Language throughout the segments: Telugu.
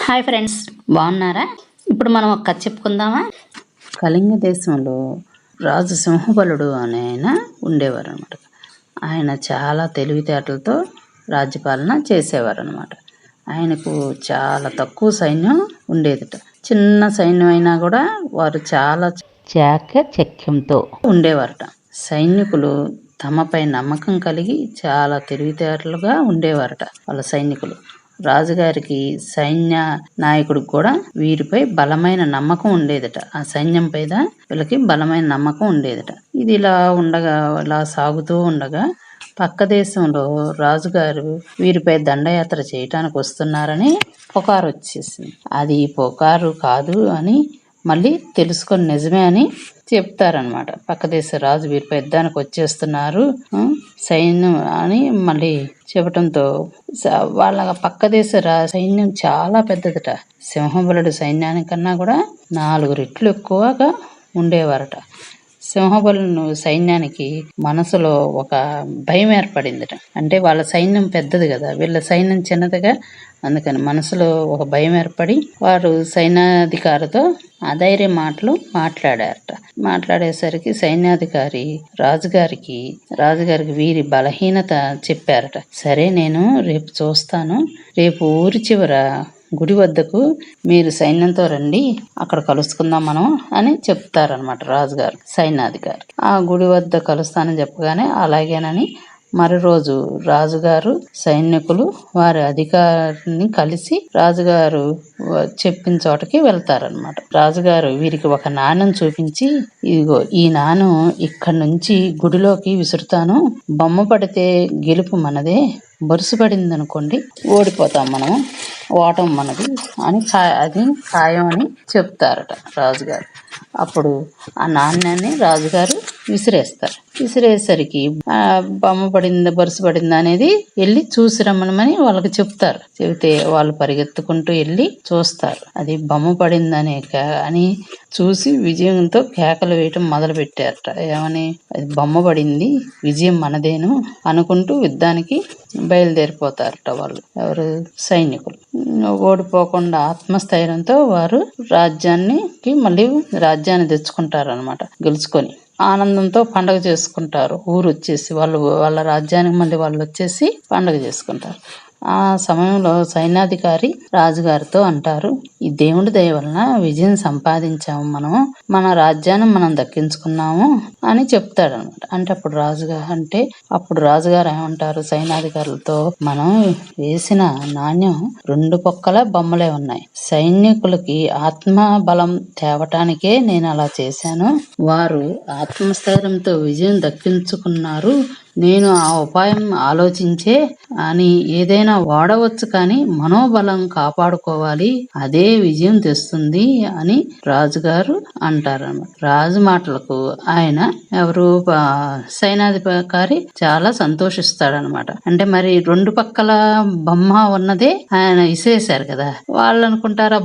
హాయ్ ఫ్రెండ్స్, బాగున్నారా? ఇప్పుడు మనం ఒక కథ చెప్పుకుందామా? కళింగ దేశంలో రాజు సింహబలుడు అనే ఆయన ఉండేవారు అనమాట. ఆయన చాలా తెలివితేటలతో రాజ్యపాలన చేసేవారు అనమాట. ఆయనకు చాలా తక్కువ సైన్యం ఉండేదిట. చిన్న సైన్యం అయినా కూడా వారు చాలా చాకచక్యంతో ఉండేవారట. సైనికులు తమపై నమ్మకం కలిగి చాలా తెలివితేటలుగా ఉండేవారట వాళ్ళ సైనికులు. రాజుగారికి సైన్య నాయకుడికి కూడా వీరిపై బలమైన నమ్మకం ఉండేదట. ఆ సైన్యం పైన వీళ్ళకి బలమైన నమ్మకం ఉండేదట. ఇది ఇలా సాగుతూ ఉండగా పక్క దేశంలో రాజుగారు వీరిపై దండయాత్ర చేయటానికి వస్తున్నారని పుకారు వచ్చేసింది. అది పుకారు కాదు అని మళ్ళీ తెలుసుకొని నిజమే అని చెప్తారనమాట. పక్క దేశ రాజు వీరిపై యుద్ధానికి వచ్చేస్తున్నారు సైన్యం అని మళ్ళీ చెప్పటంతో వాళ్ళ పక్క దేశ సైన్యం చాలా పెద్దదట. సింహబలుడి సైన్యానికన్నా కూడా 4 రెట్లు ఎక్కువగా ఉండేవారట. సింహబలుని సైన్యానికి మనసులో ఒక భయం ఏర్పడిందట. అంటే వాళ్ళ సైన్యం పెద్దది కదా, వీళ్ళ సైన్యం చిన్నదిగా, అందుకని మనసులో ఒక భయం ఏర్పడి వారు సైన్యాధికారితో అధైర్య మాటలు మాట్లాడారట. మాట్లాడేసరికి సైన్యాధికారి రాజుగారికి వీరి బలహీనత చెప్పారట. సరే, నేను రేపు చూస్తాను, రేపు ఊరి చివర గుడి వద్దకు మీరు సైన్యంతో రండి, అక్కడ కలుసుకుందాం మనం అని చెప్తారనమాట రాజుగారు సైన్యాధికారి. ఆ గుడి వద్ద కలుస్తానని చెప్పగానే అలాగేనని మరో రోజు రాజుగారు సైనికులు వారి అధికారిని కలిసి రాజుగారు చెప్పిన చోటకి వెళ్తారనమాట. రాజుగారు వీరికి ఒక నాణ్యం చూపించి, ఇదిగో ఈ నాణ్యం ఇక్కడి నుంచి గుడిలోకి విసురుతాను, బొమ్మ పడితే గెలుపు మనదే, బొరుసు పడింది అనుకోండి ఓడిపోతాం, మనం ఓటం మనది అని అది ఖాయం అని చెప్తారట రాజుగారు. అప్పుడు ఆ నాణ్యాన్ని రాజుగారు విసిరేసరికి బొమ్మ పడిందా బొరుసు పడిందా అనేది వెళ్ళి చూసి రమ్మనమని వాళ్ళకి చెప్తారు. చెబితే వాళ్ళు పరిగెత్తుకుంటూ వెళ్ళి చూస్తారు. అది బొమ్మ పడిందనే అని చూసి విజయంతో కేకలు వేయటం మొదలు పెట్టారట. ఏమని, అది బొమ్మ పడింది, విజయం మనదేను అనుకుంటూ యుద్ధానికి బయలుదేరిపోతారట వాళ్ళు, ఎవరు సైనికులు. ఓడిపోకుండా ఆత్మస్థైర్యంతో వారు మళ్ళీ రాజ్యాన్ని తెచ్చుకుంటారు అనమాట. గెలుచుకొని ఆనందంతో పండగ చేసుకుంటారు. ఊరు వచ్చేసి వాళ్ళ రాజ్యానికి మళ్ళీ వాళ్ళు వచ్చేసి పండగ చేసుకుంటారు. ఆ సమయంలో సైన్యాధికారి రాజుగారితో అంటారు, ఈ దేవుడి దయ వలన విజయం సంపాదించాము, మన రాజ్యాన్ని మనం దక్కించుకున్నాము అని చెప్తాడు అనమాట. అప్పుడు రాజుగారు ఏమంటారు సైన్యాధికారులతో, మనం వేసిన నాణ్యం 2 పక్కల బొమ్మలే ఉన్నాయి. సైనికులకి ఆత్మ బలం తేవటానికే నేను అలా చేశాను. వారు ఆత్మస్థైర్యంతో విజయం దక్కించుకున్నారు. నేను ఆ ఉపాయం ఆలోచించే అని ఏదైనా వాడవచ్చు, కానీ మనోబలం కాపాడుకోవాలి, అదే విజయం తెస్తుంది అని రాజుగారు అంటారన్నమాట. రాజు మాటలకు సైన్యాధికారి చాలా సంతోషిస్తాడనమాట. అంటే మరి 2 పక్కల బొమ్మ ఉన్నదే ఆయన ఇసిరేశారు కదా, వాళ్ళు అనుకుంటారా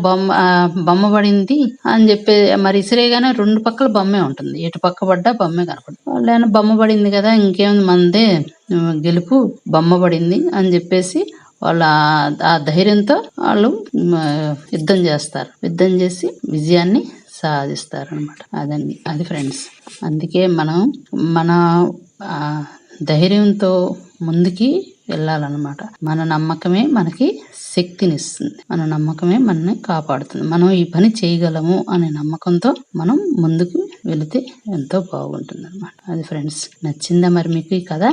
బొమ్మ పడింది అని చెప్పి, మరి ఇసిరేగానే 2 పక్కల బొమ్మే ఉంటుంది, ఎటు పక్క పడ్డా బొమ్మే కనపడుతుంది. వాళ్ళు బొమ్మ పడింది కదా, ఇంకేముంది మనదే గెలుపు, బొమ్మ పడింది అని చెప్పేసి వాళ్ళు ఆ ధైర్యంతో వాళ్ళు యుద్ధం చేసి విజయాన్ని సాధిస్తారు అనమాట. అది ఫ్రెండ్స్. అందుకే మనం మన ధైర్యంతో ముందుకి వెళ్ళాలన్నమాట. మన నమ్మకమే మనకి శక్తినిస్తుంది, మన నమ్మకమే మనని కాపాడుతుంది. మనం ఈ పని చేయగలము అనే నమ్మకంతో మనం ముందుకు వెళితే ఎంతో బాగుంటుంది అనమాట. అది ఫ్రెండ్స్. నచ్చిందా మరి మీకు ఈ కథ?